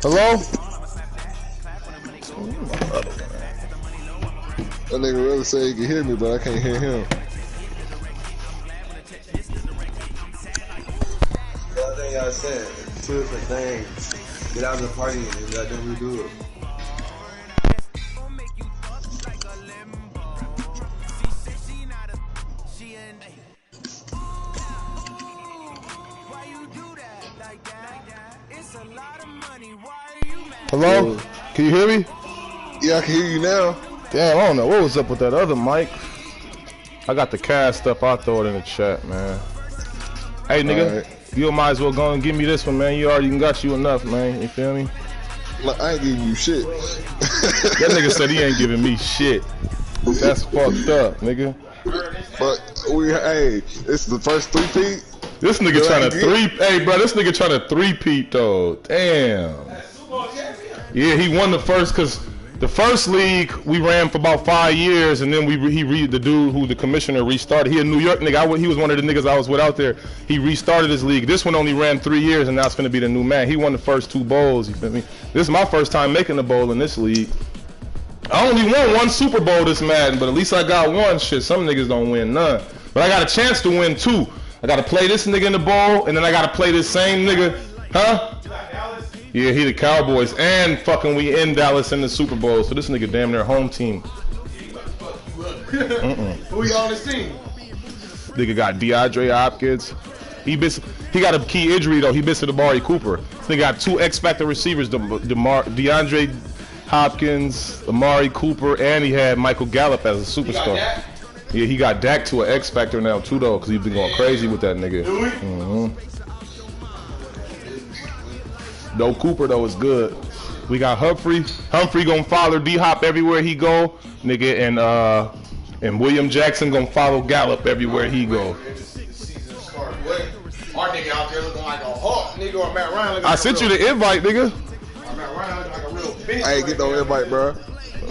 Hello? That nigga really say he can hear me, but I can't hear him. The thing y'all said, two different things. Get out of the party and let them redo it. Hello? Can you hear me? Yeah, I can hear you now. Damn, I don't know what was up with that other mic. I got the cast up. I'll throw it in the chat, man. Hey, nigga, right. You might as well go and give me this one, man. You already got you enough, man. You feel me? Like, I ain't giving you shit. That nigga said he ain't giving me shit. That's fucked up, nigga. But hey, it's the first three-peat. This nigga trying to hey, bro, this nigga trying to three-peat, though. Damn. Yeah, he won the first, because the first league we ran for about 5 years, and then the dude who the commissioner restarted. He a New York nigga. He was one of the niggas I was with out there. He restarted his league. This one only ran 3 years, and now it's gonna be the new man. He won the first 2 bowls. You feel me? This is my first time making a bowl in this league. I only won 1 Super Bowl this Madden, but at least I got 1. Shit, some niggas don't win none. But I got a chance to win 2. I gotta play this nigga in the bowl, and then I gotta play this same nigga, huh? Yeah, he the Cowboys, and fucking we in Dallas in the Super Bowl, so this nigga damn near home team. Who you on the team? Nigga got DeAndre Hopkins. He got a key injury though. He missed Amari Cooper. This nigga got 2 X-Factor receivers: DeAndre Hopkins, Amari Cooper, and he had Michael Gallup as a superstar. Yeah, he got Dak to an X-Factor now too though, because he's been going crazy with that nigga. No Cooper though is good. We got Humphrey. Humphrey gonna follow D-Hop everywhere he go, nigga, and William Jackson gonna follow Gallup everywhere he go. Our nigga out there looking like a hawk, nigga, or Matt Ryan looking I sent you the invite, nigga. Matt Ryan looking like a real bitch. I ain't get no invite, bro.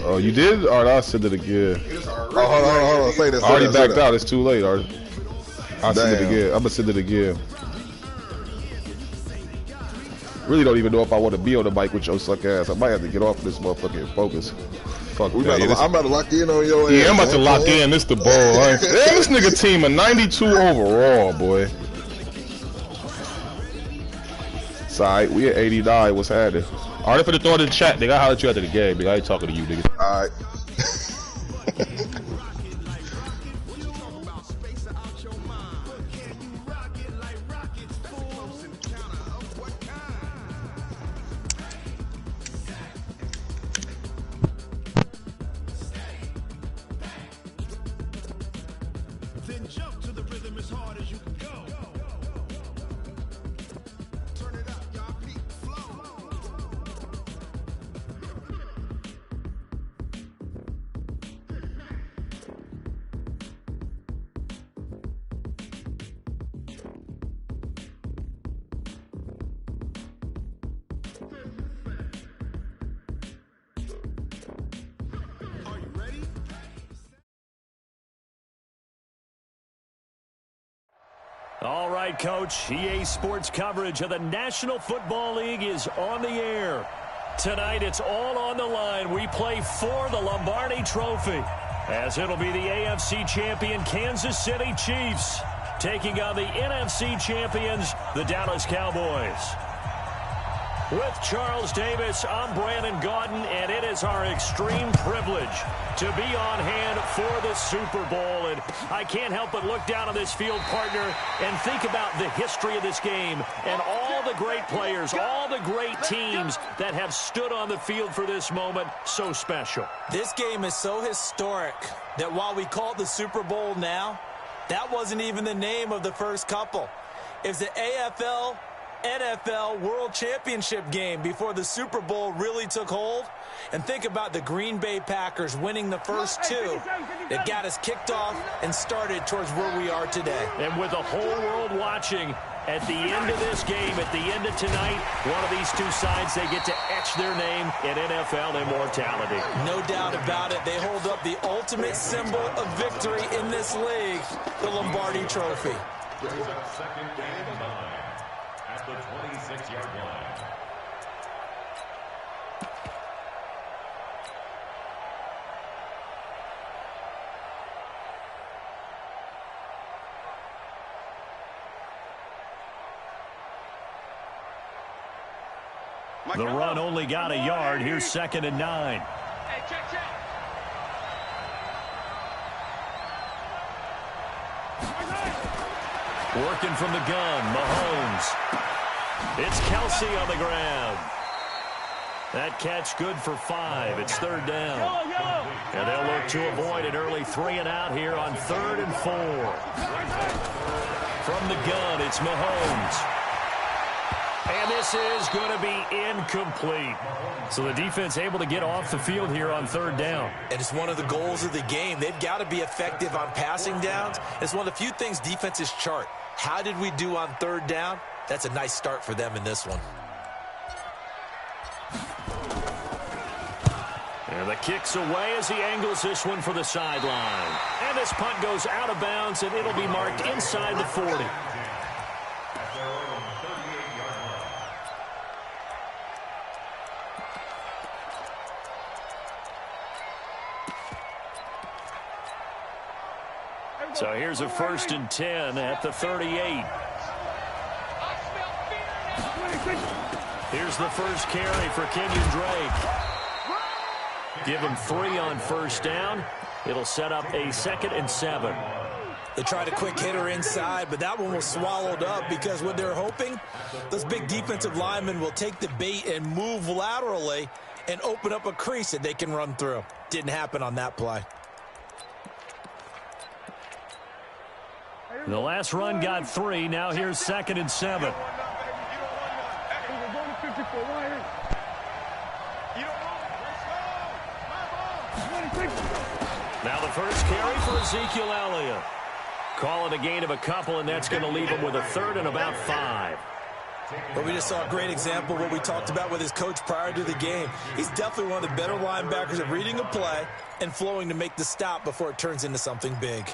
Oh, you did? All right, I'll send it again. Oh, hold on. Say this. I already backed out. It's too late. I'll send it again. I'm gonna send it again. Really don't even know if I want to be on the mic with your suck ass. I might have to get off this motherfucker and focus. Fuck that. I'm about to lock in on your ass. Yeah, I'm about to lock in. This the ball. Right? Hey, this nigga team a 92 overall, boy. It's alright. We at 89. What's happening? Alright, for the throw in the chat, nigga. I hollered you after the game, nigga. I ain't talking to you, nigga. Alright. All right, Coach. EA Sports coverage of the National Football League is on the air. Tonight, it's all on the line. We play for the Lombardi Trophy, as it'll be the AFC champion Kansas City Chiefs taking on the NFC champions, the Dallas Cowboys. With Charles Davis, I'm Brandon Gaudin, and it is our extreme privilege to be on hand for the Super Bowl. And I can't help but look down on this field, partner, and think about the history of this game and all the great players, all the great teams that have stood on the field for this moment. So special. This game is so historic that while we call it the Super Bowl now, that wasn't even the name of the first couple. It was the AFL NFL World Championship game before the Super Bowl really took hold. And think about the Green Bay Packers winning the first 2 that got us kicked off and started towards where we are today. And with the whole world watching, at the end of this game, at the end of tonight, one of these 2 sides, they get to etch their name in NFL immortality. No doubt about it. They hold up the ultimate symbol of victory in this league, the Lombardi Trophy. Second and 9 at the 26-yard line. The run only got a yard. Here's 2nd and 9. Hey, check. Working from the gun, Mahomes. It's Kelsey on the ground. That catch good for 5. It's 3rd down. And they'll look to avoid an early 3-and-out here on 3rd and 4. From the gun, it's Mahomes. And this is going to be incomplete. So the defense able to get off the field here on 3rd down. And it's one of the goals of the game. They've got to be effective on passing downs. It's one of the few things defenses chart. How did we do on 3rd down? That's a nice start for them in this one. And the kick's away as he angles this one for the sideline. And this punt goes out of bounds, and it'll be marked inside the 40. So here's a 1st and 10 at the 38. Here's the first carry for Kenyon Drake. Give him 3 on 1st down. It'll set up a 2nd and 7. They tried a quick hitter inside, but that one was swallowed up because what they're hoping, those big defensive linemen will take the bait and move laterally and open up a crease that they can run through. Didn't happen on that play. The last run got 3. Now here's 2nd and 7. Now the first carry for Ezekiel Elliott. Call it a gain of a couple, and that's going to leave him with a 3rd and about 5. But we just saw a great example of what we talked about with his coach prior to the game. He's definitely one of the better linebackers at reading a play and flowing to make the stop before it turns into something big.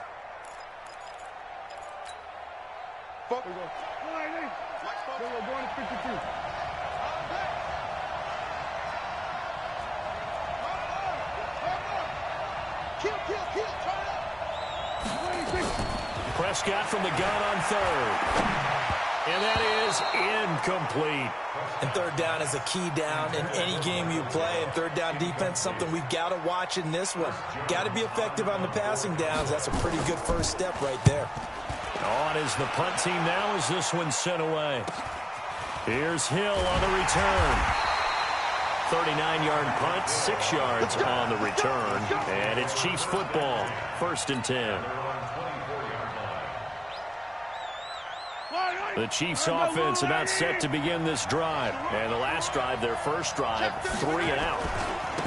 Prescott from the gun on 3rd. And that is incomplete. And 3rd down is a key down in any game you play. And 3rd down defense, something we've got to watch in this one. Got to be effective on the passing downs. That's a pretty good first step right there. On is the punt team now as this one's sent away. Here's Hill on the return. 39-yard punt, 6 yards on the return. And it's Chiefs football, 1st and 10. The Chiefs offense about set to begin this drive. And the last drive, their first drive, 3-and-out.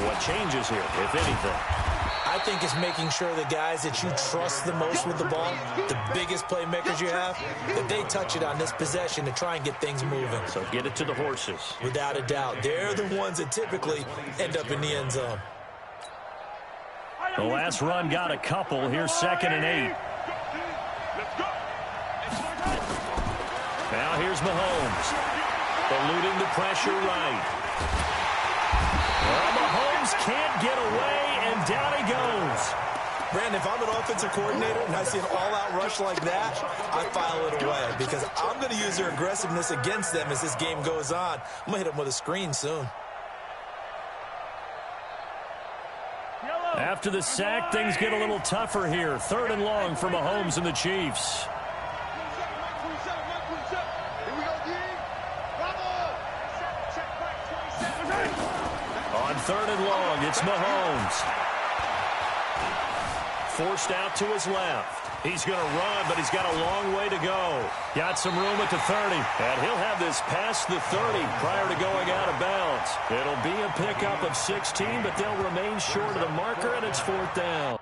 What changes here, if anything? I think it's making sure the guys that you trust the most with the ball, the biggest playmakers you have, that they touch it on this possession to try and get things moving. So get it to the horses. Without a doubt. They're the ones that typically end up in the end zone. The last run got a couple. Here's 2nd and 8. Now here's Mahomes. Eluding the pressure right. Well, Mahomes can't get away, and down he goes. Brandon, if I'm an offensive coordinator and I see an all-out rush like that, I file it away because I'm going to use their aggressiveness against them as this game goes on. I'm going to hit them with a screen soon. After the sack, things get a little tougher here. 3rd and long for Mahomes and the Chiefs. On 3rd and long, it's Mahomes. Forced out to his left. He's going to run, but he's got a long way to go. Got some room at the 30, and he'll have this past the 30 prior to going out of bounds. It'll be a pickup of 16, but they'll remain short of the marker, and it's 4th down.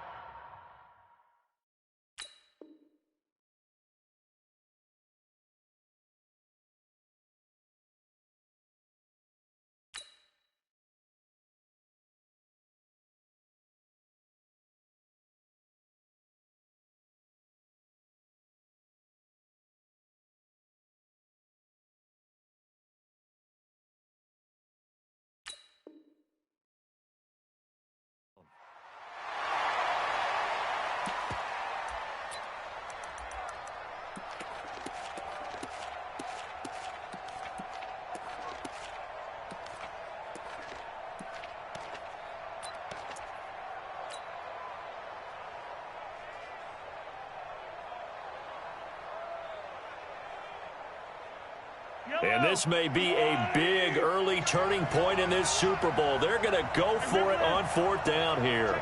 And this may be a big early turning point in this Super Bowl. They're going to go for it on 4th down here.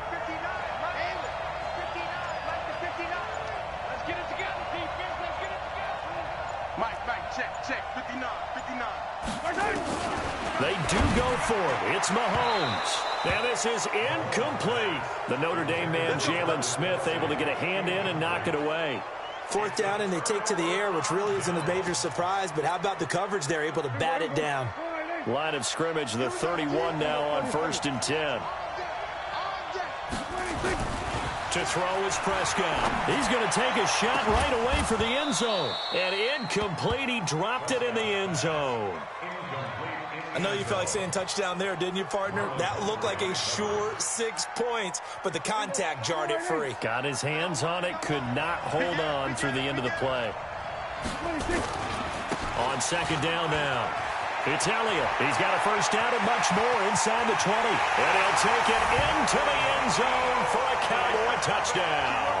They do go for it. It's Mahomes. And this is incomplete. The Notre Dame man, Jalen Smith, able to get a hand in and knock it away. 4th down, and they take to the air, which really isn't a major surprise. But how about the coverage? They're able to bat it down. Line of scrimmage, the 31 now on 1st and 10. To throw is Prescott. He's going to take a shot right away for the end zone. And incomplete. He dropped it in the end zone. I know you felt like saying touchdown there, didn't you, partner? That looked like a sure 6 points, but the contact jarred it free. Got his hands on it, could not hold on through the end of the play. On 2nd down now. It's Elliott. He's got a first down and much more inside the 20. And he'll take it into the end zone for a Cowboy touchdown.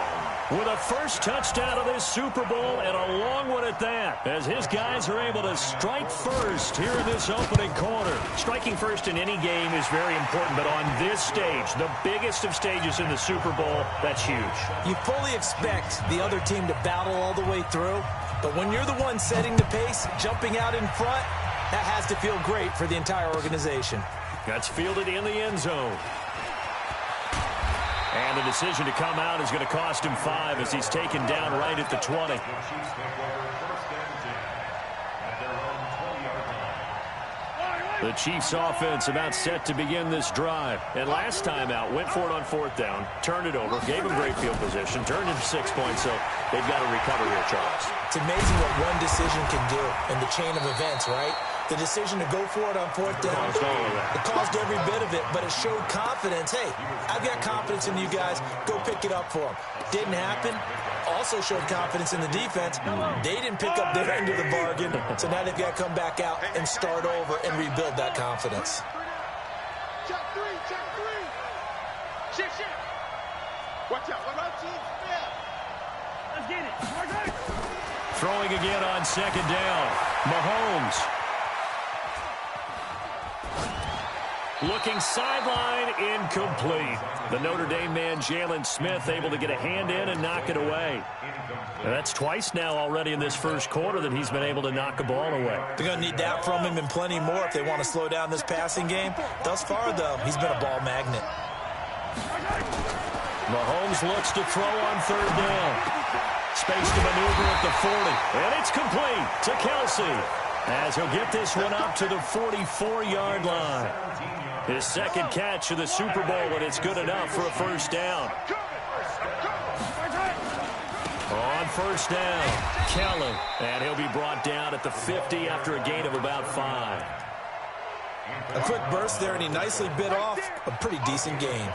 With a first touchdown of this Super Bowl and a long one at that, as his guys are able to strike first here in this opening quarter. Striking first in any game is very important, but on this stage, the biggest of stages in the Super Bowl, that's huge. You fully expect the other team to battle all the way through, but when you're the one setting the pace, jumping out in front, that has to feel great for the entire organization. That's fielded in the end zone. And the decision to come out is going to cost him 5 as he's taken down right at the 20. The Chiefs offense about set to begin this drive. And last time out, went for it on 4th down, turned it over, gave him great field position, turned into 6 points, so they've got to recover here, Charles. It's amazing what one decision can do in the chain of events, right? The decision to go for it on 4th down, it caused every bit of it, but it showed confidence. Hey, I've got confidence in you guys. Go pick it up for them. Didn't happen. Also showed confidence in the defense. They didn't pick up their end of the bargain, so now they've got to come back out and start over and rebuild that confidence. Check three. Shift. Watch out. Let's get it. Throwing again on 2nd down. Mahomes. Looking sideline, incomplete. The Notre Dame man, Jalen Smith, able to get a hand in and knock it away. And that's twice now already in this first quarter that he's been able to knock a ball away. They're going to need that from him and plenty more if they want to slow down this passing game. Thus far, though, he's been a ball magnet. Mahomes looks to throw on 3rd down. Space to maneuver at the 40. And it's complete to Kelsey, as he'll get this one up to the 44-yard line. His 2nd catch of the Super Bowl, and it's good enough for a first down. On 1st down, Kelly, and he'll be brought down at the 50 after a gain of about 5. A quick burst there, and he nicely bit off a pretty decent gain.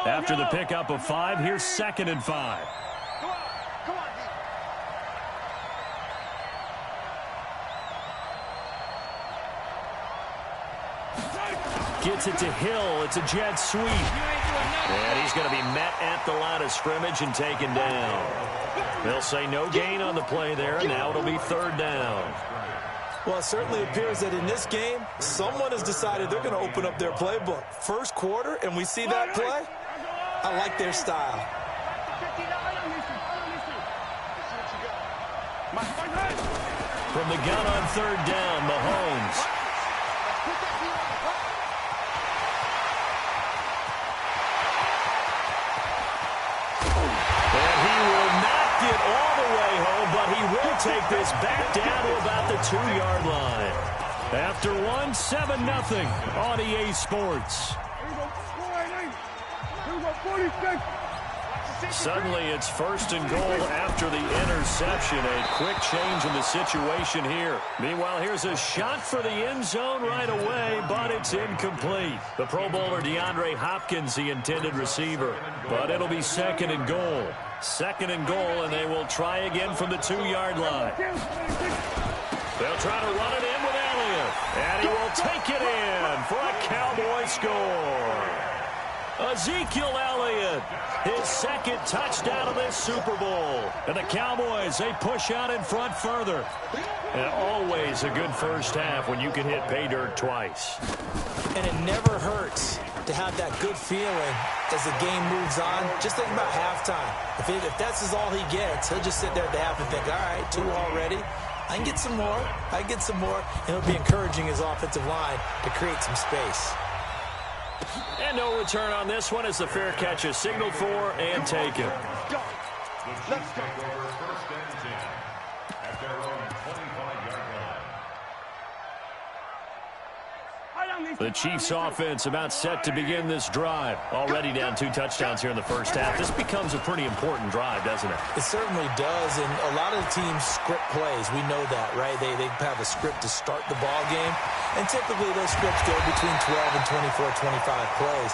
After the pickup of 5, here's 2nd and 5. Come on. Gets it to Hill. It's a jet sweep. And he's going to be met at the line of scrimmage and taken down. They'll say no gain on the play there, and now it'll be 3rd down. Well, it certainly appears that in this game, someone has decided they're going to open up their playbook. First quarter, and we see that play. I like their style. From the gun on 3rd down, Mahomes. And he will not get all the way home, but he will take this back down to about the 2-yard line. After 7-0 on EA Sports. Suddenly it's 1st and goal after the interception. A quick change in the situation here. Meanwhile, here's a shot for the end zone right away, but it's incomplete. The Pro Bowler DeAndre Hopkins, the intended receiver. But it'll be 2nd and goal. 2nd and goal, and they will try again from the 2-yard line. They'll try to run it in with Elliott. And he will take it in for a Cowboys score. Ezekiel Elliott, his second touchdown of this Super Bowl. And the Cowboys, they push out in front further. And always a good first half when you can hit pay dirt twice. And it never hurts to have that good feeling as the game moves on. Just think about halftime. If that's all he gets, he'll just sit there at the half and think, all right, 2 already. I can get some more. I can get some more. And he'll be encouraging his offensive line to create some space. And no return on this one as the fair catch is signaled for and taken. Let's go. The Chiefs offense about set to begin this drive. Already down 2 touchdowns here in the first half. This becomes a pretty important drive, doesn't it? It certainly does, and a lot of the teams script plays. We know that, right? They have a script to start the ball game, and typically those scripts go between 12 and 24, 25 plays.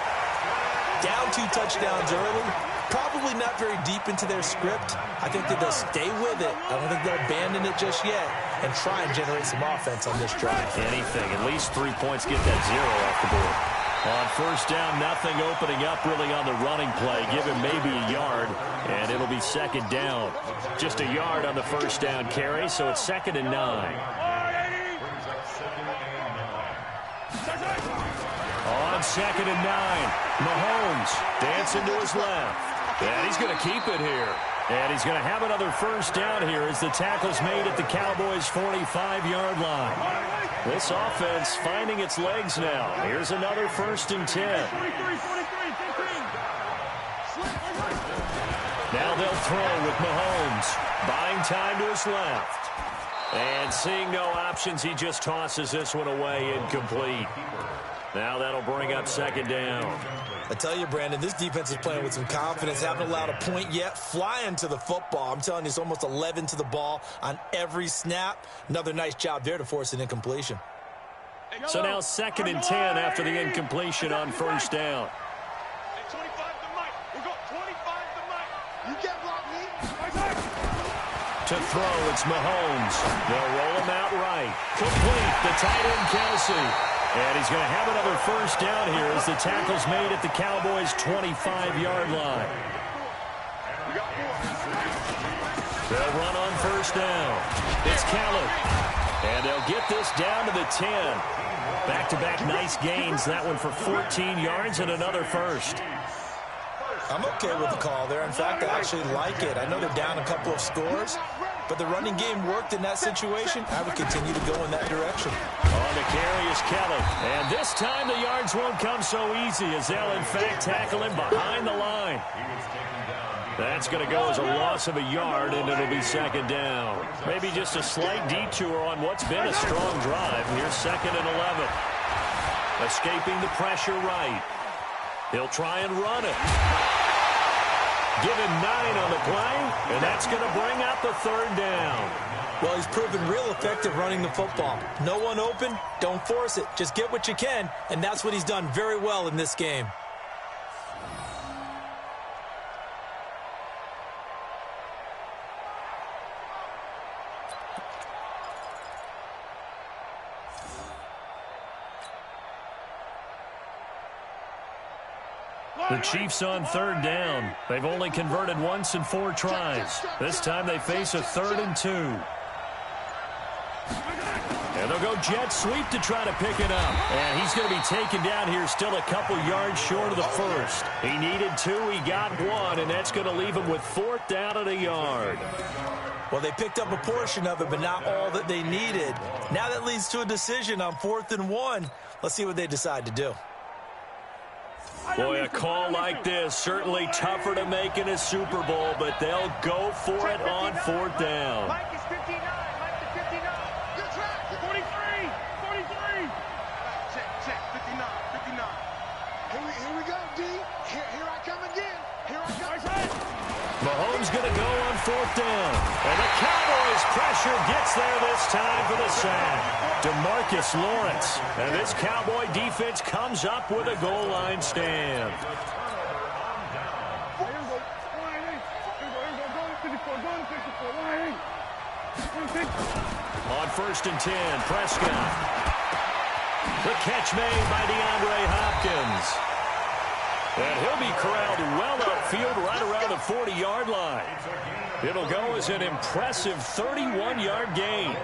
Down 2 touchdowns early, probably not very deep into their script. I think that they'll stay with it. I don't think they'll abandon it just yet and try and generate some offense on this drive. Anything, at least 3 points, get that 0 off the board. On first down, nothing opening up really on the running play. Give him maybe a yard, and it'll be second down. Just a yard on the first down carry, so it's 2nd and 9. On 2nd and 9, Mahomes dancing to his left. And he's going to keep it here. And he's going to have another first down here as the tackle's made at the Cowboys' 45-yard line. This offense finding its legs now. Here's another 1st and 10. Now they'll throw with Mahomes. Buying time to his left. And seeing no options, he just tosses this one away, incomplete. Now that'll bring up 2nd down. I tell you, Brandon, this defense is playing with some confidence. Haven't allowed a point yet. Flying to the football. I'm telling you, it's almost 11 to the ball on every snap. Another nice job there to force an incompletion. So now 2nd and 10 after the incompletion on first down. 25 to Mike. We got 25 to Mike. You can't block me. To throw, it's Mahomes. They'll roll him out right. Complete. The tight end, Kelsey. And he's going to have another first down here as the tackle's made at the Cowboys' 25-yard line. They'll run on first down. It's Khaled. And they'll get this down to the 10. Back-to-back nice gains. That one for 14 yards and another first. I'm okay with the call there. In fact, I actually like it. I know they're down a couple of scores, but the running game worked in that situation. I would continue to go in that direction. On the carry is Kelly. And this time the yards won't come so easy as they'll, in fact, tackle him behind the line. That's going to go as a loss of a yard, and it'll be 2nd down. Maybe just a slight detour on what's been a strong drive. Here's 2nd and 11. Escaping the pressure right. He'll try and run it. Give him 9 on the play, and that's going to bring up a 3rd down. Well, he's proven real effective running the football. No one open, don't force it. Just get what you can, and that's what he's done very well in this game. The Chiefs on 3rd down. They've only converted once in 4 tries. This time they face a 3rd and 2. And they'll go jet sweep to try to pick it up. And he's going to be taken down here still a couple yards short of the first. He needed 2, he got 1, and that's going to leave him with 4th down and a yard. Well, they picked up a portion of it, but not all that they needed. Now that leads to a decision on 4th and 1. Let's see what they decide to do. Boy, a call like this, certainly tougher to make in a Super Bowl, but they'll go for it on 4th down. Mike is 59. Mike is 59. Good track. 43. 43. Check. 59. 59. Here we go, D. Here I come again. Here I come. Mahomes going to go on 4th down. And the Cowboys pressure gets there this time for the sack. DeMarcus Lawrence. And this Cowboy defense comes up with a goal line stand. On 1st and 10, Prescott. The catch made by DeAndre Hopkins. And he'll be corralled well upfield right around the 40-yard line. It'll go as an impressive 31-yard gain.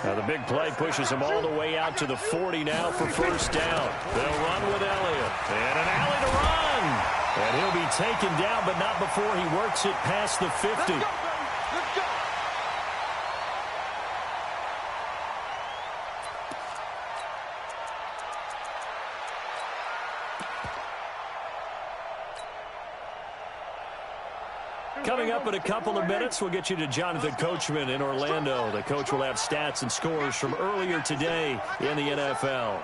Now the big play pushes him all the way out to the 40 now for first down. They'll run with Elliott. And an alley to run. And he'll be taken down, but not before he works it past the 50. Coming up in a couple of minutes, we'll get you to Jonathan Coachman in Orlando. The coach will have stats and scores from earlier today in the NFL.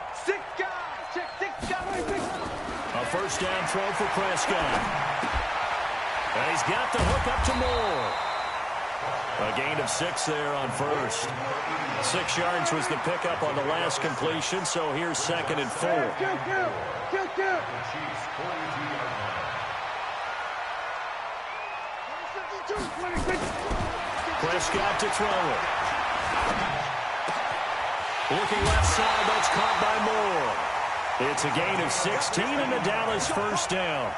A first down throw for Prescott. And he's got the hook up to Moore. A gain of 6 there on first. 6 yards was the pickup on the last completion, so here's 2nd and 4. Prescott to throw it. Looking left side, that's caught by Moore. It's a gain of 16 and a Dallas first down.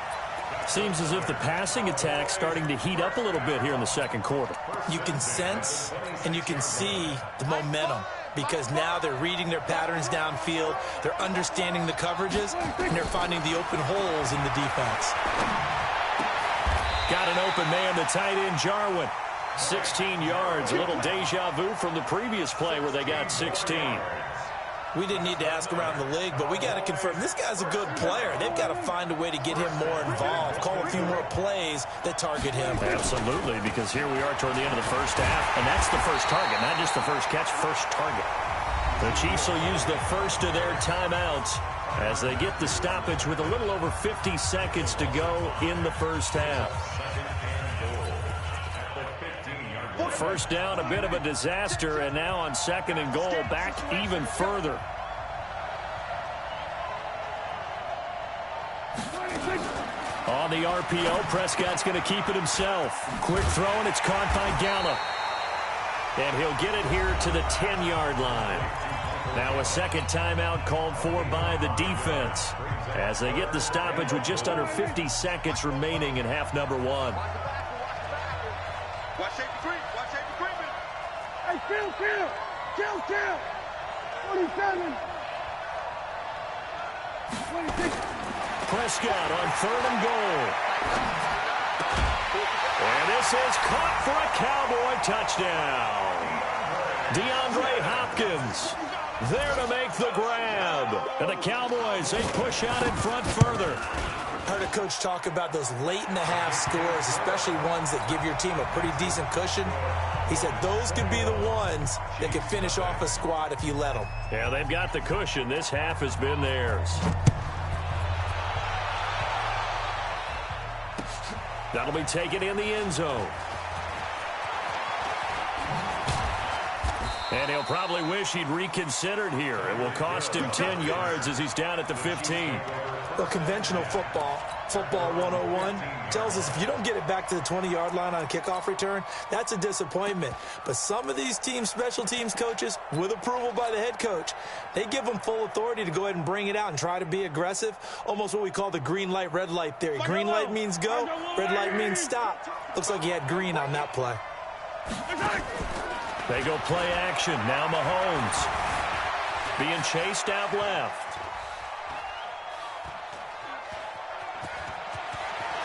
Seems as if the passing attack's starting to heat up a little bit here in the second quarter. You can sense and you can see the momentum because now they're reading their patterns downfield, they're understanding the coverages, and they're finding the open holes in the defense. Got an open man, the tight end, Jarwin. 16 yards, a little deja vu from the previous play where they got 16. We didn't need to ask around the league, but we got to confirm this guy's a good player. They've got to find a way to get him more involved, call a few more plays that target him. Absolutely, because here we are toward the end of the first half, and that's the first target, not just the first catch, first target. The Chiefs will use the first of their timeouts as they get the stoppage with a little over 50 seconds to go in the first half. First down, a bit of a disaster, and now on 2nd and goal, back even further. On the RPO, Prescott's going to keep it himself. Quick throw, and it's caught by Gallup. And he'll get it here to the 10-yard line. Now a second timeout called for by the defense as they get the stoppage with just under 50 seconds remaining in half number 1. Watch safety creep. Watch safety creeping. Hey, kill. 27. 26. Prescott on 3rd and goal. And this is caught for a Cowboy touchdown. DeAndre Hopkins there to make the grab. And the Cowboys, they push out in front further. Heard a coach talk about those late-in-the-half scores, especially ones that give your team a pretty decent cushion. He said those could be the ones that could finish off a squad if you let them. Yeah, they've got the cushion. This half has been theirs. That'll be taken in the end zone. And he'll probably wish he'd reconsidered here. It will cost him 10 yards as he's down at the 15. Well, conventional football 101, tells us if you don't get it back to the 20-yard line on a kickoff return, that's a disappointment. But some of these teams, special teams coaches, with approval by the head coach, they give them full authority to go ahead and bring it out and try to be aggressive, almost what we call the green light, red light theory. Green light means go, red light means stop. Looks like he had green on that play. They go play action. Now Mahomes being chased out left.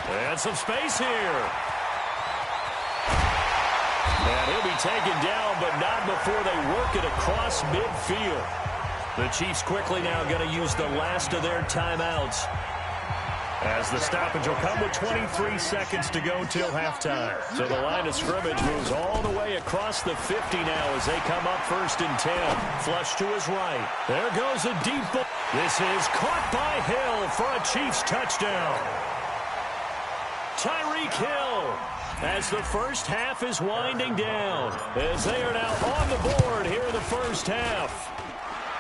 And some space here. And he'll be taken down, but not before they work it across midfield. The Chiefs quickly now going to use the last of their timeouts as the stoppage will come with 23 seconds to go till halftime. So the line of scrimmage moves all the way across the 50 now as they come up 1st and 10. Flush to his right. There goes a deep ball. This is caught by Hill for a Chiefs touchdown. Tyreek Hill as the first half is winding down as they are now on the board here in the first half.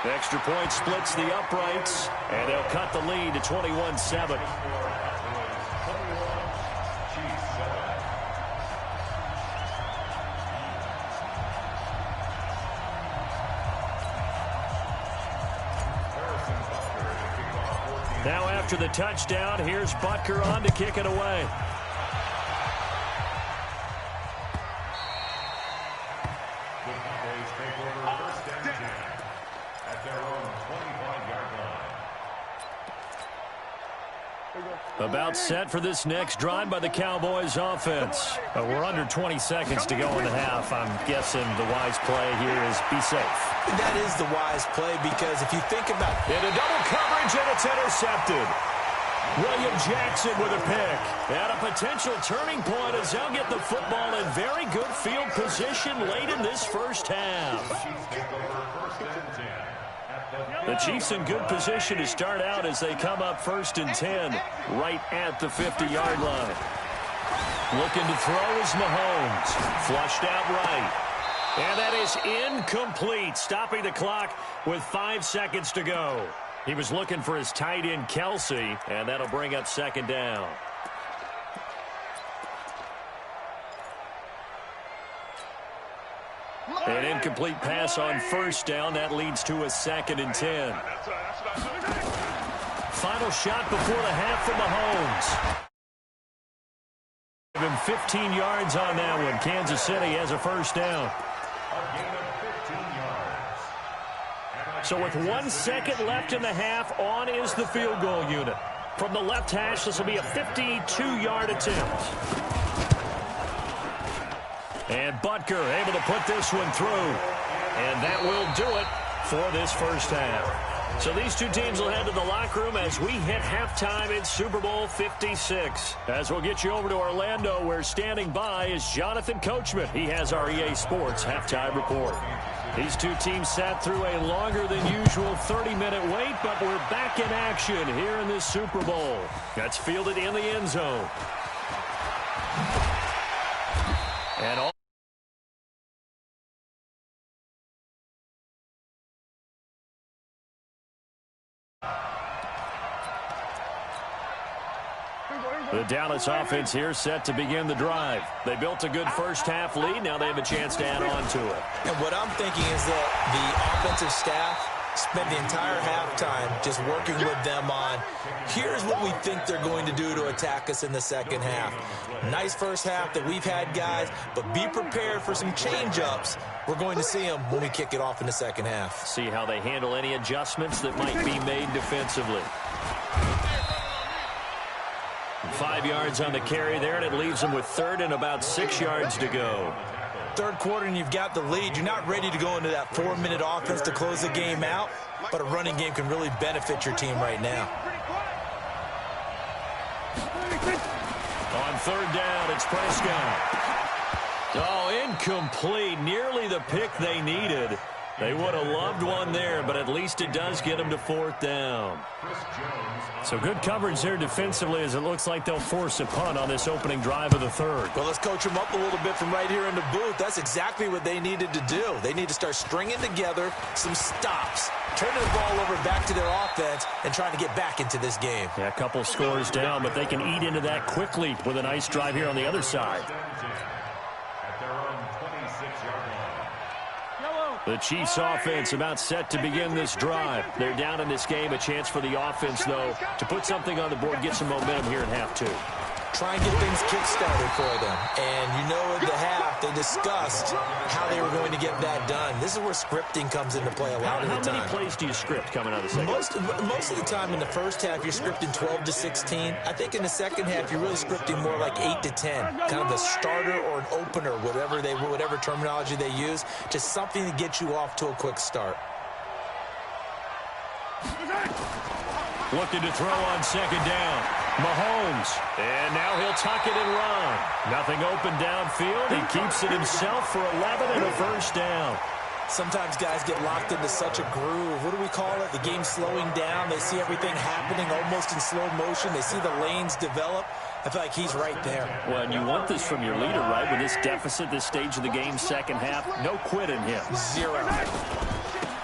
The extra point splits the uprights, and they'll cut the lead to 21-7. after the touchdown. Here's Butker on to kick it away. About set for this next drive by the Cowboys offense. We're under 20 seconds to go in the half. I'm guessing the wise play here is be safe. That is the wise play, because if you think about it, a double coverage, and it's intercepted. William Jackson with a pick. And a potential turning point as they'll get the football in very good field position late in this first half. The Chiefs in good position to start out as they come up 1st and 10 right at the 50-yard line. Looking to throw is Mahomes. Flushed out right. And that is incomplete, stopping the clock with 5 seconds to go. He was looking for his tight end, Kelsey, and that'll bring up 2nd down. An incomplete pass on 1st down. That leads to a 2nd and 10. Final shot before the half from Mahomes. Give him 15 yards on that one. Kansas City has a 1st down. So with 1 second left in the half, on is the field goal unit. From the left hash, this will be a 52-yard attempt. And Butker able to put this one through. And that will do it for this first half. So these two teams will head to the locker room as we hit halftime in Super Bowl 56. As we'll get you over to Orlando, where standing by is Jonathan Coachman. He has our EA Sports halftime report. These two teams sat through a longer than usual 30-minute wait, but we're back in action here in this Super Bowl. That's fielded in the end zone. And all the Dallas offense here set to begin the drive. They built a good first half lead. Now they have a chance to add on to it. And what I'm thinking is that the offensive staff spent the entire halftime just working with them on, here's what we think they're going to do to attack us in the second half. Nice first half that we've had, guys, but be prepared for some change-ups. We're going to see them when we kick it off in the second half. See how they handle any adjustments that might be made defensively. 5 yards on the carry there, and it leaves them with 3rd and about 6 yards to go. Third quarter, and you've got the lead. You're not ready to go into that 4-minute offense to close the game out, but a running game can really benefit your team right now. On 3rd down, it's Prescott. Oh, incomplete. Nearly the pick they needed. They would have loved one there, but at least it does get them to 4th down. So good coverage there defensively, as it looks like they'll force a punt on this opening drive of the 3rd. Well, let's coach them up a little bit from right here in the booth. That's exactly what they needed to do. They need to start stringing together some stops, turning the ball over back to their offense, and trying to get back into this game. Yeah, a couple scores down, but they can eat into that quickly with a nice drive here on the other side. The Chiefs offense about set to begin this drive. They're down in this game. A chance for the offense, though, to put something on the board, get some momentum here in half 2. Try and get things kick-started for them. And you know at the half, they discussed how they were going to get that done. This is where scripting comes into play a lot of the time. How many plays do you script coming out of the second? Most of the time in the first half, you're scripting 12 to 16. I think in the second half, you're really scripting more like 8 to 10. Kind of a starter or an opener, whatever terminology they use. Just something to get you off to a quick start. Looking to throw on 2nd down. Mahomes. And now he'll tuck it and run. Nothing open downfield. He keeps it himself for 11 and a 1st down. Sometimes guys get locked into such a groove. What do we call it? The game's slowing down. They see everything happening almost in slow motion. They see the lanes develop. I feel like he's right there. Well, and you want this from your leader, right? With this deficit, this stage of the game, second half, no quit in him. 0.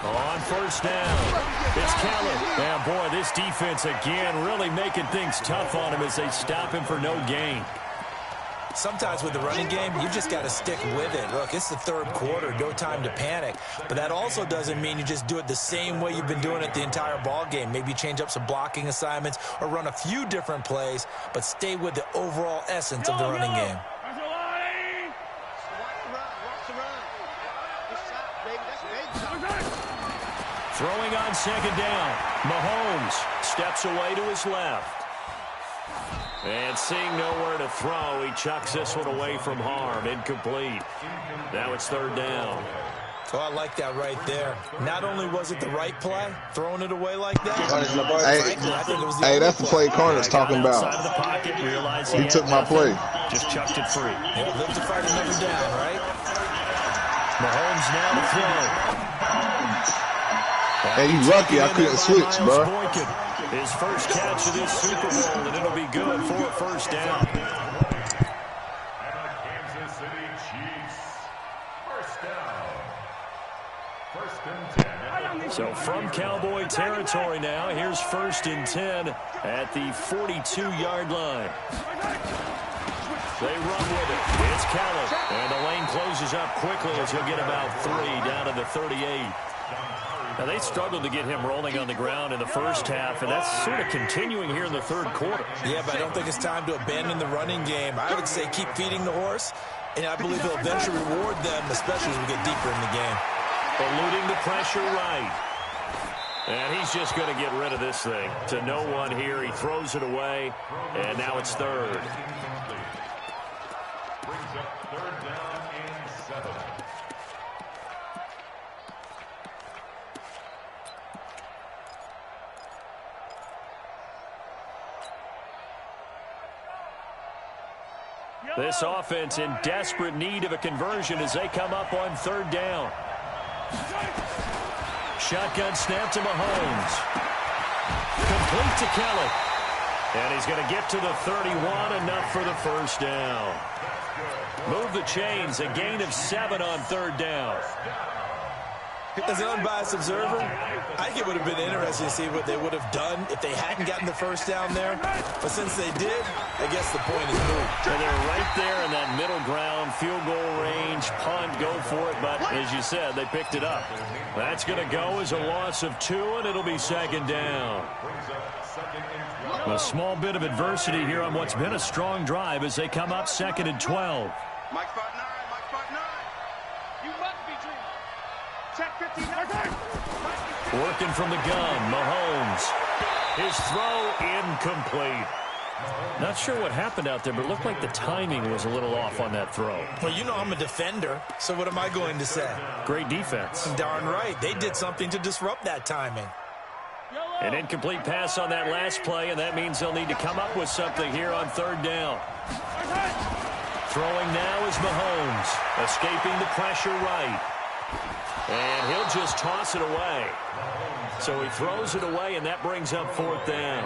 On 1st down, it's Keller. Yeah, boy, this defense again really making things tough on him as they stop him for no gain. Sometimes with the running game, you just got to stick with it. Look, it's the third quarter, no time to panic. But that also doesn't mean you just do it the same way you've been doing it the entire ball game. Maybe change up some blocking assignments or run a few different plays, but stay with the overall essence of the running game. Throwing on second down. Mahomes steps away to his left. And seeing nowhere to throw, he chucks this one away from harm. Incomplete. Now it's third down. Oh, I like that right there. Not only was it the right play, throwing it away like that. Hey, that's the play Carter's talking about. Outside of the pocket, realized He took my play. Just chucked it free. Yeah, live to fight another down, right? Mahomes now to throw. Hey, you lucky I couldn't switch, bro. His first catch of this Super Bowl, and it'll be good for a first down. Kansas City Chiefs. First down. First and 10. So from Cowboy territory now, here's first and 10 at the 42-yard line. They run with it. It's Kelly. And the lane closes up quickly as he'll get about 3 down to the 38. Now, they struggled to get him rolling on the ground in the first half, and that's sort of continuing here in the third quarter. Yeah, but I don't think it's time to abandon the running game. I would say keep feeding the horse, and I believe he'll eventually reward them, especially as we get deeper in the game. Eluding the pressure right. And he's just going to get rid of this thing. To no one here. He throws it away, and now it's third. Brings up third down and 7. This offense in desperate need of a conversion as they come up on third down. Shotgun snap to Mahomes. Complete to Kelly. And he's going to get to the 31, enough for the first down. Move the chains, a gain of 7 on third down. As an unbiased observer, I think it would have been interesting to see what they would have done if they hadn't gotten the first down there. But since they did, I guess the point is moved. And they're right there in that middle ground, field goal range, punt, go for it. But as you said, they picked it up. That's going to go as a loss of 2, and it'll be second down. A small bit of adversity here on what's been a strong drive as they come up second and 12. Mike spot 9, Mike spot 9. You must be dreaming. Check 15. Working from the gun, Mahomes. His throw incomplete. Not sure what happened out there, but it looked like the timing was a little off on that throw. Well, you know I'm a defender, so what am I going to say? Great defense. Darn right. They did something to disrupt that timing. An incomplete pass on that last play, and that means they'll need to come up with something here on third down. Throwing now is Mahomes, escaping the pressure right. And he'll just toss it away. So he throws it away, and that brings up fourth down.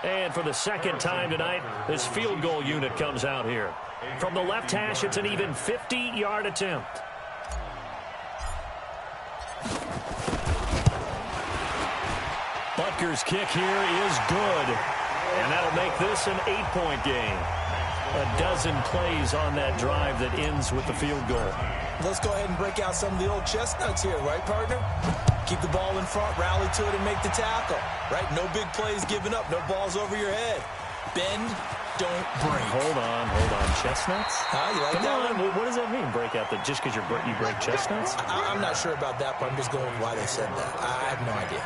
And for the second time tonight, this field goal unit comes out here. From the left hash, it's an even 50-yard attempt. Butker's kick here is good. And that'll make this an 8-point game. A dozen plays on that drive that ends with the field goal. Let's go ahead and break out some of the old chestnuts here, right, partner? Keep the ball in front, rally to it, and make the tackle, right? No big plays given up, no balls over your head. Bend, don't break. Hold on. Chestnuts? You like that one? What does that mean, break out the, just because you break chestnuts? I'm not sure about that, but I'm just going with why they said that. I have no idea.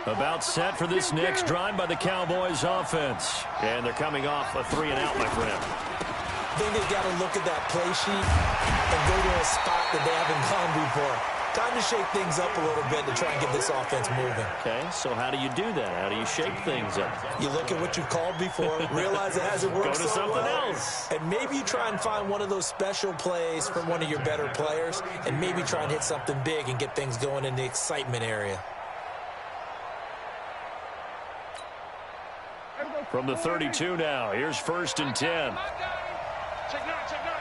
About set for this next drive by the Cowboys offense. And they're coming off a 3-and-out, my friend. I think they've got to look at that play sheet and go to a spot that they haven't gone before. Time to shake things up a little bit to try and get this offense moving. Okay, so how do you do that? How do you shake things up? You look at what you've called before, realize it hasn't worked Go to so something well, else. and maybe you try and find one of those special plays from one of your better players, and maybe try and hit something big and get things going in the excitement area. From the 32 now, here's first and 10. Check 9, check 9.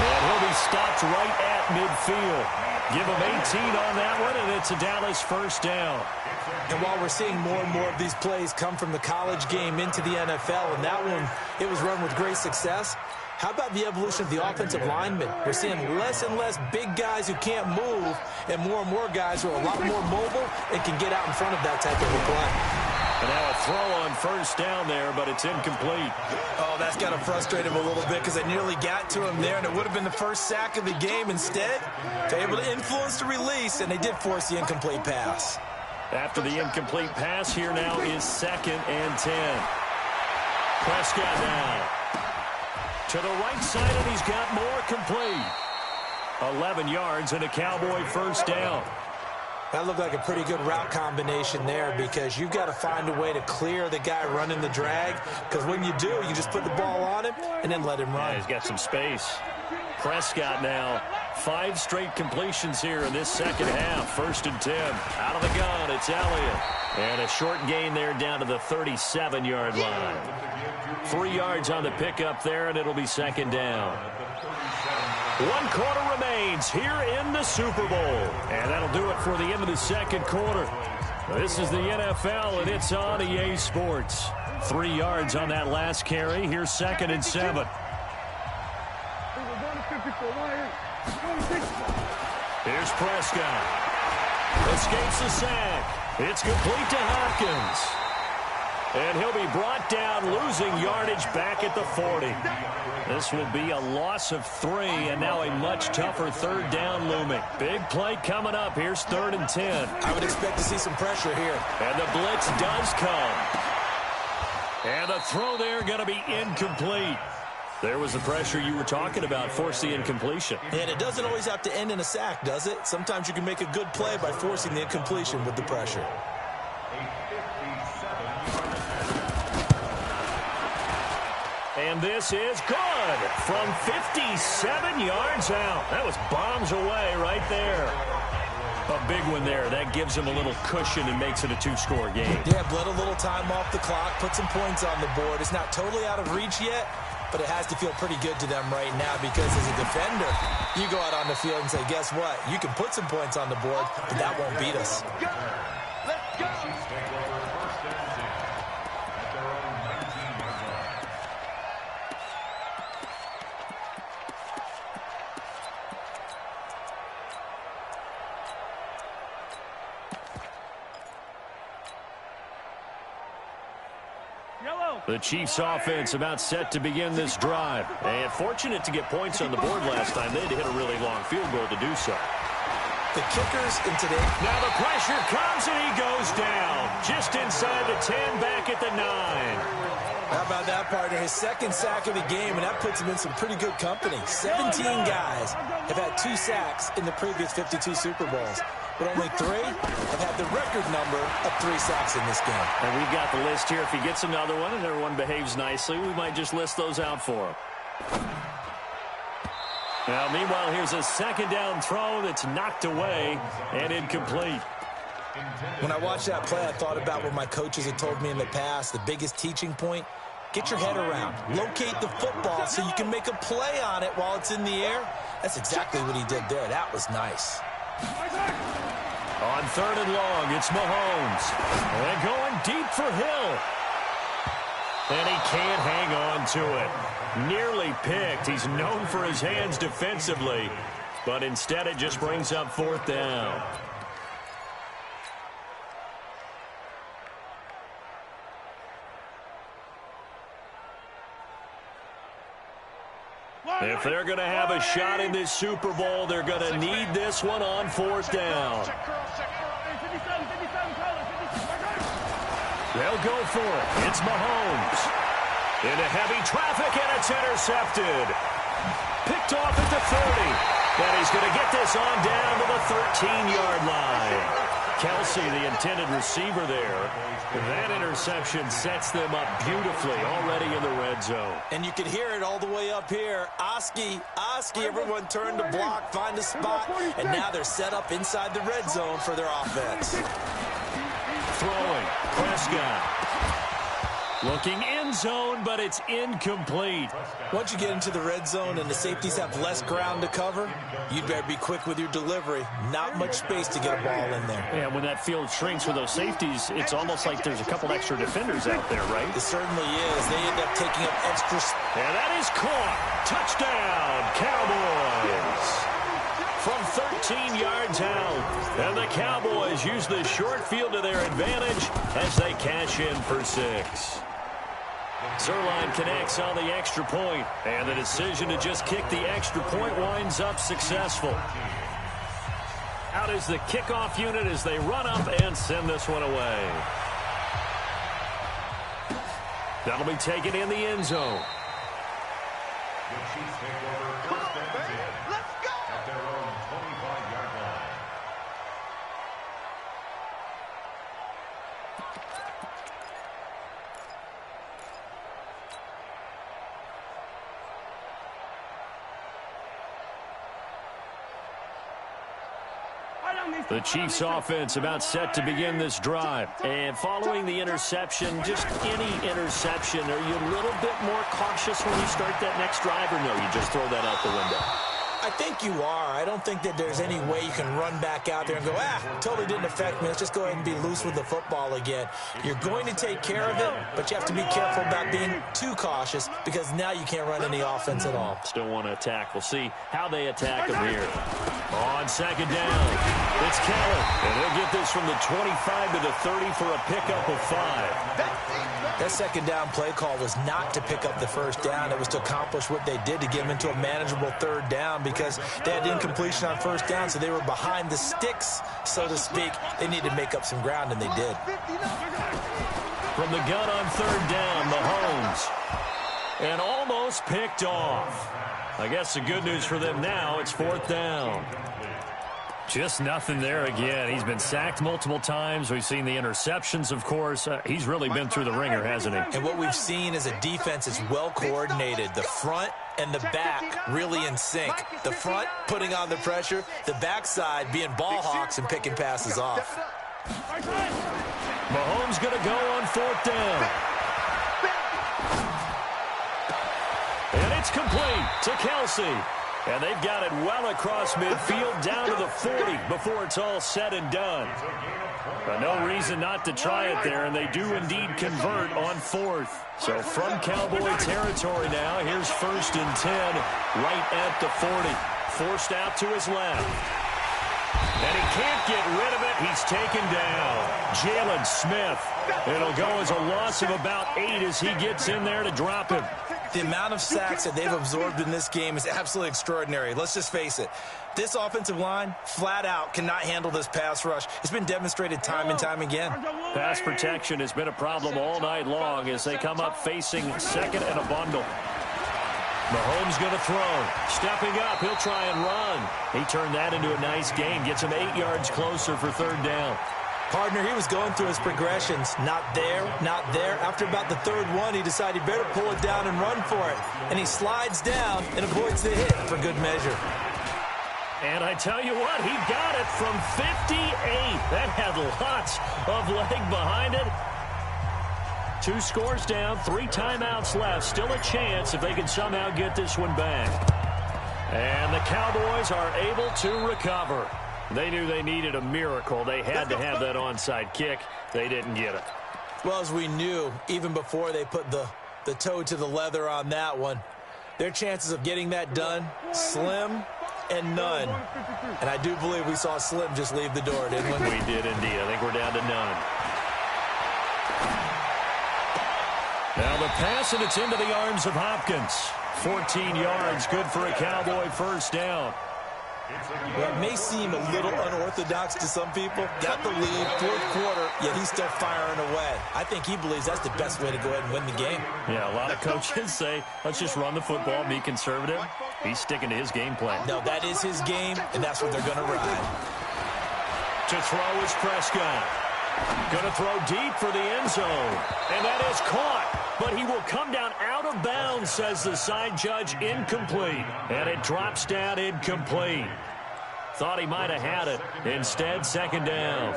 And he'll be stopped right at midfield. Give him 18 on that one, and it's a Dallas first down. And while we're seeing more and more of these plays come from the college game into the NFL, and that one, it was run with great success, how about the evolution of the offensive linemen? We're seeing less and less big guys who can't move, and more guys who are a lot more mobile and can get out in front of that type of a play. And now a throw on first down there, but it's incomplete. Oh, that's got to frustrate him a little bit because I nearly got to him there, and it would have been the first sack of the game. Instead, they're able to influence the release, and they did force the incomplete pass. After the incomplete pass, here now is 2nd and 10. Prescott now to the right side, and he's got more complete. 11 yards and a Cowboy first down. That looked like a pretty good route combination there because you've got to find a way to clear the guy running the drag, because when you do, you just put the ball on him and then let him run. Yeah, he's got some space. Prescott now, 5 straight completions here in this second half. 1st and 10. Out of the gun, it's Elliott. And a short gain there down to the 37-yard line. 3 yards on the pickup there, and it'll be 2nd down. 1 quarter remains here in the Super Bowl. And that'll do it for the end of the second quarter. This is the NFL, and it's on EA Sports. 3 yards on that last carry. Here's 2nd and 7. Here's Prescott. Escapes the sack. It's complete to Hopkins. And he'll be brought down, losing yardage back at the 40. This will be a loss of 3, and now a much tougher 3rd down looming. Big play coming up. Here's 3rd and 10. I would expect to see some pressure here. And the blitz does come. And the throw there going to be incomplete. There was the pressure you were talking about, force the incompletion. And it doesn't always have to end in a sack, does it? Sometimes you can make a good play by forcing the incompletion with the pressure. And this is good from 57 yards out. That was bombs away right there. A big one there. That gives him a little cushion and makes it a 2-score game. Yeah, bled a little time off the clock, put some points on the board. It's not totally out of reach yet, but it has to feel pretty good to them right now because as a defender, you go out on the field and say, guess what? You can put some points on the board, but that won't beat us. Let's go. The Chiefs offense about set to begin this drive. And fortunate to get points on the board last time. They had to hit a really long field goal to do so. The kickers in today. Now the pressure comes and he goes down. Just inside the 10, back at the 9. How about that, partner? His 2nd sack of the game, and that puts him in some pretty good company. 17 guys have had 2 sacks in the previous 52 Super Bowls. But only 3 have had the record number of 3 sacks in this game. And we've got the list here. If he gets another one and everyone behaves nicely, we might just list those out for him. Now, meanwhile, here's a 2nd down throw that's knocked away and incomplete. When I watched that play, I thought about what my coaches had told me in the past. The biggest teaching point, get your head around. Locate the football so you can make a play on it while it's in the air. That's exactly what he did there. That was nice. On 3rd and long, it's Mahomes. And going deep for Hill. And he can't hang on to it. Nearly picked. He's known for his hands defensively. But instead, it just brings up 4th down. If they're going to have a shot in this Super Bowl, they're going to need this one on 4th down. They'll go for it. It's Mahomes. Into heavy traffic, and it's intercepted. Picked off at the 30. And he's going to get this on down to the 13-yard line. Kelsey, the intended receiver there. That interception sets them up beautifully already in the red zone. And you can hear it all the way up here. Oski, everyone turned to block, find a spot, and now they're set up inside the red zone for their offense. Throwing, Prescott. Looking end zone, but it's incomplete. Once you get into the red zone and the safeties have less ground to cover, you'd better be quick with your delivery. Not much space to get a ball in there. Yeah, when that field shrinks with those safeties, it's almost like there's a couple extra defenders out there, right? It certainly is. They end up taking up extra space. And that is caught. Touchdown, Cowboys. From 13 yards out. And the Cowboys use the short field to their advantage as they cash in for 6. Zerline connects on the extra point, and the decision to just kick the extra point winds up successful. Out is the kickoff unit as they run up and send this one away. That'll be taken in the end zone. The Chiefs take over first and 10 at their own 25-yard line. The Chiefs offense about set to begin this drive. And following the interception, just any interception, are you a little bit more cautious when you start that next drive, or no, you just throw that out the window? I think you are. I don't think that there's any way you can run back out there and go, totally didn't affect me. Let's just go ahead and be loose with the football again. You're going to take care of it, but you have to be careful about being too cautious because now you can't run any offense at all. Still want to attack. We'll see how they attack them here. On second down, it's Keller. And he'll get this from the 25 to the 30 for a pickup of 5. That second down play call was not to pick up the first down. It was to accomplish what they did to get them into a manageable third down because they had incompletion on first down, so they were behind the sticks, so to speak. They needed to make up some ground, and they did. From the gun on third down, Mahomes. And almost picked off. I guess the good news for them now, it's fourth down. Just nothing there again. He's been sacked multiple times. We've seen the interceptions, of course. He's really been through the ringer, hasn't he? And what we've seen is a defense is well coordinated. The front and the back really in sync. The front putting on the pressure, the backside being ball hawks and picking passes off. Mahomes going to go on fourth down. And it's complete to Kelsey. And they've got it well across midfield down to the 40 before it's all said and done. But no reason not to try it there, and they do indeed convert on fourth. So from Cowboy territory now, here's first and 10 right at the 40. Forced out to his left. And he can't get rid of it. He's taken down. Jalen Smith. It'll go as a loss of about 8 as he gets in there to drop him. The amount of sacks that they've absorbed in this game is absolutely extraordinary. Let's just face it. This offensive line, flat out, cannot handle this pass rush. It's been demonstrated time and time again. Pass protection has been a problem all night long as they come up facing second and a bundle. Mahomes going to throw. Stepping up, he'll try and run. He turned that into a nice gain. Gets him 8 yards closer for third down. Partner, he was going through his progressions. Not there, not there. After about the third one, he decided he better pull it down and run for it. And he slides down and avoids the hit for good measure. And I tell you what, he got it from 58. That had lots of leg behind it. 2 scores down, 3 timeouts left. Still a chance if they can somehow get this one back. And the Cowboys are able to recover. They knew they needed a miracle. They had to have that onside kick. They didn't get it. Well, as we knew, even before they put the toe to the leather on that one, their chances of getting that done, slim and none. And I do believe we saw Slim just leave the door, didn't we? We did indeed. I think we're down to none. Now the pass, and it's into the arms of Hopkins. 14 yards, good for a Cowboy first down. Well, it may seem a little unorthodox to some people. Got the lead, fourth quarter, yet he's still firing away. I think he believes that's the best way to go ahead and win the game. Yeah, a lot of coaches say, let's just run the football, be conservative. He's sticking to his game plan. No, that is his game, and that's what they're going to ride. To throw is Prescott. Going to throw deep for the end zone. And that is caught. But he will come down out of bounds, says the side judge. Incomplete. And it drops down incomplete. Thought he might have had it. Instead, second down.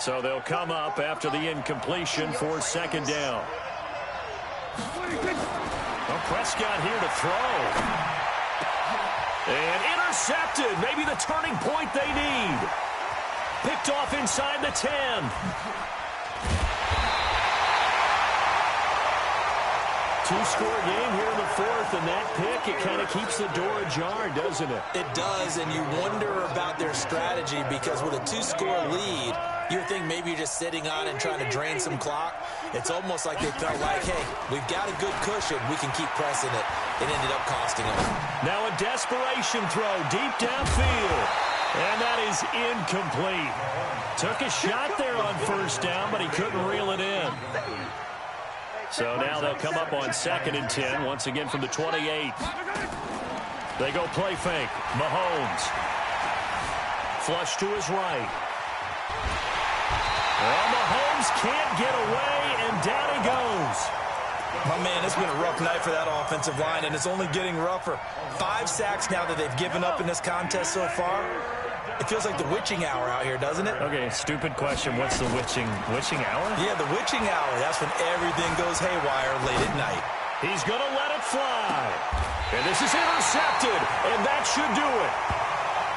So they'll come up after the incompletion for second down. Prescott here to throw. And intercepted. Maybe the turning point they need. Picked off inside the 10. Two-score game here in the fourth, and that pick, it kind of keeps the door ajar, doesn't it? It does, and you wonder about their strategy because with a two-score lead, you think maybe you're just sitting on and trying to drain some clock. It's almost like they felt like, hey, we've got a good cushion. We can keep pressing it. It ended up costing them. Now a desperation throw deep downfield, and that is incomplete. Took a shot there on first down, but he couldn't reel it in. So now they'll come up on 2nd and 10, once again from the 28. They go play fake. Mahomes. Flush to his right. Well, Mahomes can't get away, and down he goes. My man, it's been a rough night for that offensive line, and it's only getting rougher. 5 sacks now that they've given up in this contest so far. It feels like the witching hour out here, doesn't it? Okay, stupid question. What's the witching hour? Yeah, the witching hour. That's when everything goes haywire late at night. He's going to let it fly. And this is intercepted, and that should do it.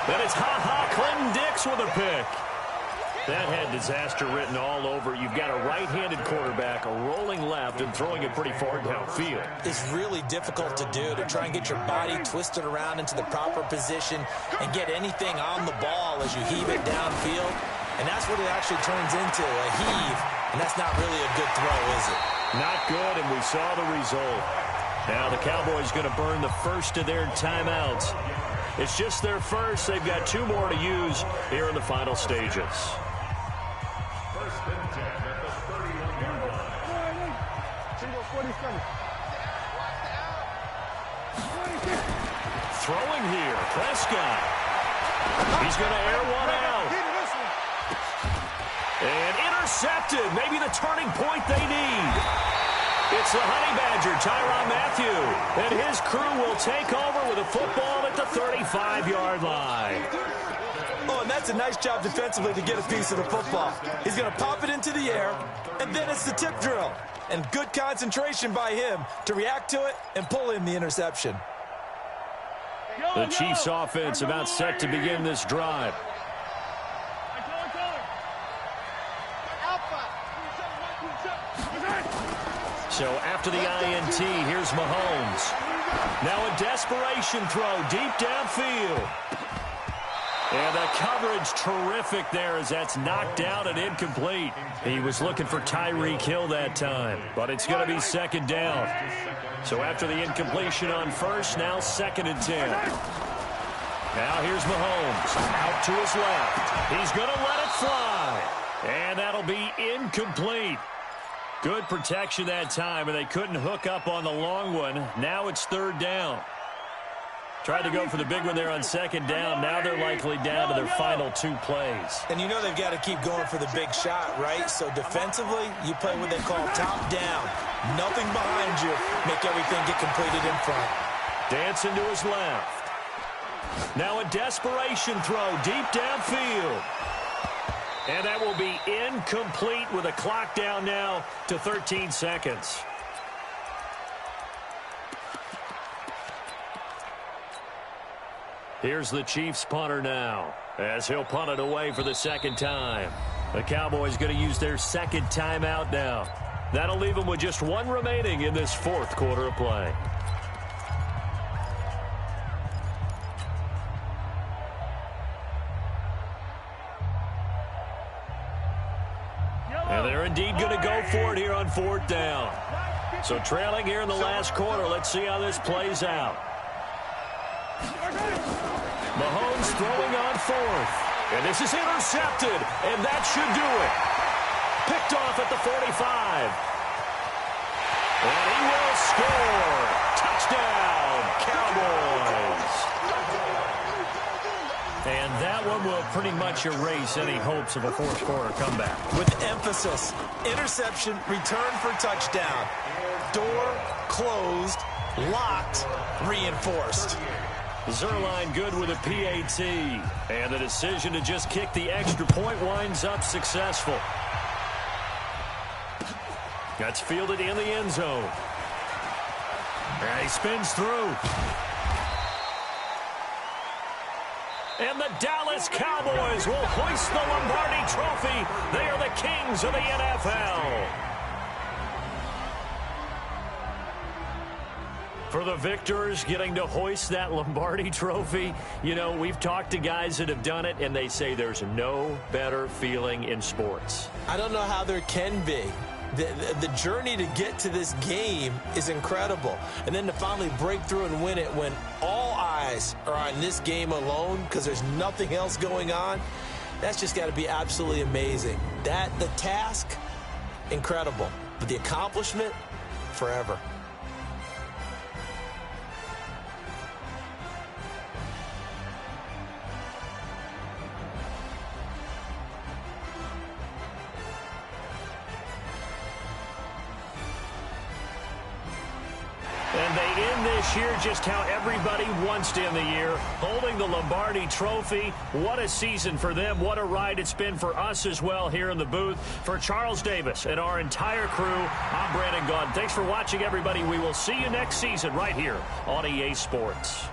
Then it's Clinton Dix with a pick. That had disaster written all over. You've got a right-handed quarterback, a rolling left, and throwing it pretty far downfield. It's really difficult to do, to try and get your body twisted around into the proper position and get anything on the ball as you heave it downfield. And that's what it actually turns into, a heave. And that's not really a good throw, is it? Not good, and we saw the result. Now the Cowboys going to burn the first of their timeouts. It's just their first. They've got 2 more to use here in the final stages. Throwing here, Prescott. He's going to air one out. And intercepted. Maybe the turning point they need. It's the Honey Badger, Tyrann Mathieu. And his crew will take over with a football at the 35-yard line. Oh, and that's a nice job defensively to get a piece of the football. He's going to pop it into the air, and then it's the tip drill. And good concentration by him to react to it and pull in the interception. The Chiefs offense about set to begin this drive. So after the INT, here's Mahomes. Now a desperation throw deep downfield. And the coverage terrific there as that's knocked down and incomplete. He was looking for Tyreek Hill that time, but it's going to be 2nd down. So after the incompletion on first, now 2nd and 10. Now here's Mahomes out to his left. He's going to let it fly. And that'll be incomplete. Good protection that time, and they couldn't hook up on the long one. Now it's 3rd down. Tried to go for the big one there on 2nd down. Now they're likely down to their final 2 plays. And you know they've got to keep going for the big shot, right? So defensively, you play what they call top down. Nothing behind you. Make everything get completed in front. Dancing to his left. Now a desperation throw deep downfield. And that will be incomplete with a clock down now to 13 seconds. Here's the Chiefs punter now as he'll punt it away for the 2nd time. The Cowboys going to use their 2nd timeout now. That'll leave them with just 1 remaining in this 4th quarter of play. And they're indeed going to go for it here on 4th down. So trailing here in the last quarter. Let's see how this plays out. Mahomes throwing on 4th. And this is intercepted. And that should do it. Picked off at the 45. And he will score. Touchdown, Cowboys. And that one will pretty much erase any hopes of a 4th quarter comeback. With emphasis, interception, return for touchdown. Door closed, locked, reinforced. Zerline good with a PAT. And the decision to just kick the extra point winds up successful. That's fielded in the end zone. And he spins through. And the Dallas Cowboys will hoist the Lombardi Trophy. They are the kings of the NFL. For the victors getting to hoist that Lombardi Trophy, you know, we've talked to guys that have done it, and they say there's no better feeling in sports. I don't know how there can be. The journey to get to this game is incredible. And then to finally break through and win it when all eyes are on this game alone because there's nothing else going on, that's just got to be absolutely amazing. The task, incredible. But the accomplishment, forever. And they end this year just how everybody wants to end the year, holding the Lombardi Trophy. What a season for them. What a ride it's been for us as well here in the booth. For Charles Davis and our entire crew, I'm Brandon Gaudin. Thanks for watching, everybody. We will see you next season right here on EA Sports.